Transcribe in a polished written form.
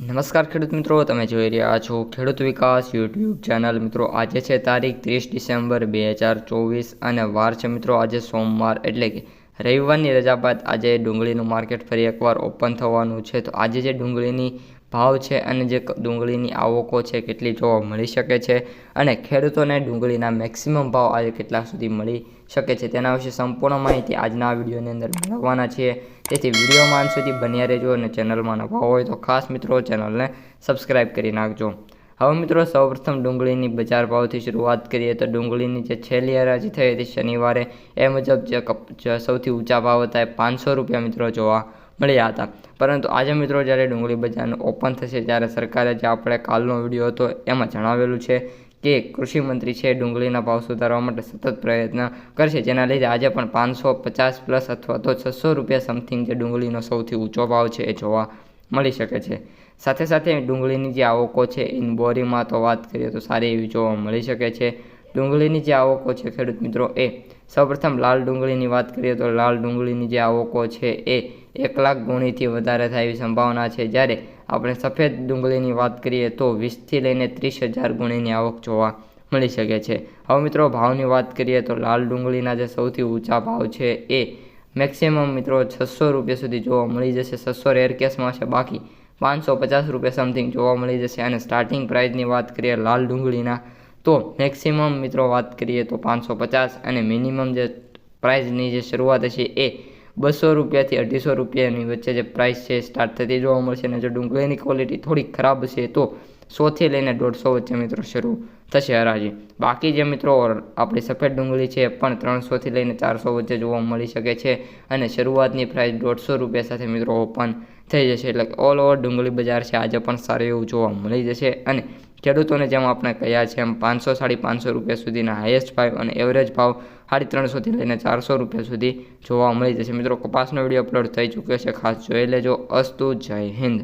નમસ્કાર ખેડૂત મિત્રો, તમે જોઈ રહ્યા છો ખેડૂત વિકાસ યુટ્યુબ ચેનલ। મિત્રો આજે છે તારીખ 30 ડિસેમ્બર 2024 અને વાર છે મિત્રો આજે સોમવાર, એટલે કે રવિવારની રજા બાદ આજે ડુંગળીનું માર્કેટ ફરી એકવાર ઓપન થવાનું છે। તો આજે જે ડુંગળીની ભાવ છે અને જે ડુંગળીની આવકો છે કેટલી જોવા મળી શકે છે અને ખેડૂતોને ડુંગળીના મેક્સિમમ ભાવ આજે કેટલા સુધી મળી શકે છે તેના વિશે સંપૂર્ણ માહિતી આજના આ વિડીયોની અંદર મેળવવાના છીએ। તેથી વિડીયોમાં અંત સુધી બન્યા રહેજો અને ચેનલમાં નવા હોય તો ખાસ મિત્રો ચેનલને સબસ્ક્રાઈબ કરી નાખજો। હવે મિત્રો સૌપ્રથમ ડુંગળીની બજાર ભાવથી શરૂઆત કરીએ તો ડુંગળીની જે છેલ્લી હરાજી થઈ હતી શનિવારે એ મુજબ જે સૌથી ઊંચા ભાવ હતા એ 500 રૂપિયા મિત્રો જોવા મળ્યા હતા। પરંતુ આજે મિત્રો જ્યારે ડુંગળી બજારનું ઓપન થશે ત્યારે સરકારે જે આપણે કાલનો વિડીયો હતો એમાં જણાવેલું છે કે કૃષિ મંત્રી છે ડુંગળીના ભાવ સુધારવા માટે સતત પ્રયત્ન કરશે, જેના લીધે આજે પણ 550 પ્લસ અથવા તો 600 રૂપિયા સમથિંગ જે ડુંગળીનો સૌથી ઊંચો ભાવ છે એ જોવા મળી શકે છે। સાથે સાથે ડુંગળીની જે આવકો છે ઇન બોરીમાં તો વાત કરીએ તો સારી એવી જોવા મળી શકે છે। ડુંગળીની જે આવકો છે ખેડૂત મિત્રો એ સૌપ્રથમ લાલ ડુંગળીની વાત કરીએ તો લાલ ડુંગળીની જે આવકો છે એ 1 લાખ ગુણીથી વધારે થાય એવી સંભાવના છે, જ્યારે આપણે સફેદ ડુંગળીની વાત કરીએ તો 20થી લઈને 30,000 ગુણીની આવક જોવા મળી શકે છે। હવે મિત્રો ભાવની વાત કરીએ તો લાલ ડુંગળીના જે સૌથી ઊંચા ભાવ છે એ મેક્સિમમ મિત્રો 600 રૂપિયા સુધી જોવા મળી જશે। 600 રેર કેસમાં છે, બાકી 550 રૂપિયા સમથિંગ જોવા મળી જશે। અને સ્ટાર્ટિંગ પ્રાઇસની વાત કરીએ લાલ ડુંગળીના તો મેક્સિમમ મિત્રો વાત કરીએ તો 550 અને મિનિમમ જે પ્રાઇસની જે શરૂઆત હશે એ 200 રૂપિયાથી 250 રૂપિયાની વચ્ચે જે પ્રાઇસ છે સ્ટાર્ટ થતી જોવા મળશે। અને જો ડુંગળીની ક્વોલિટી થોડી ખરાબ હશે તો 100થી લઈને 150 વચ્ચે મિત્રો શરૂ થશે હરાજી। બાકી જે મિત્રો આપણી સફેદ ડુંગળી છે એ પણ 300થી લઈને 400 વચ્ચે જોવા મળી શકે છે અને શરૂઆતની પ્રાઇસ 150 રૂપિયા સાથે મિત્રો ઓપન થઈ જશે। એટલે ઓલ ઓવર ડુંગળી બજાર છે આજે પણ સારું એવું જોવા મળી જશે અને ખેડૂતોને જેમ આપણે કહ્યા છે એમ 500-550 રૂપિયા સુધીના હાઈએસ્ટ ભાવ અને એવરેજ ભાવ 350થી લઈને 400 રૂપિયા સુધી જોવા મળી જશે। મિત્રો કપાસનો વિડીયો અપલોડ થઈ ચૂક્યો છે, ખાસ જોઈ લેજો। અસ્તુ, જય હિન્દ।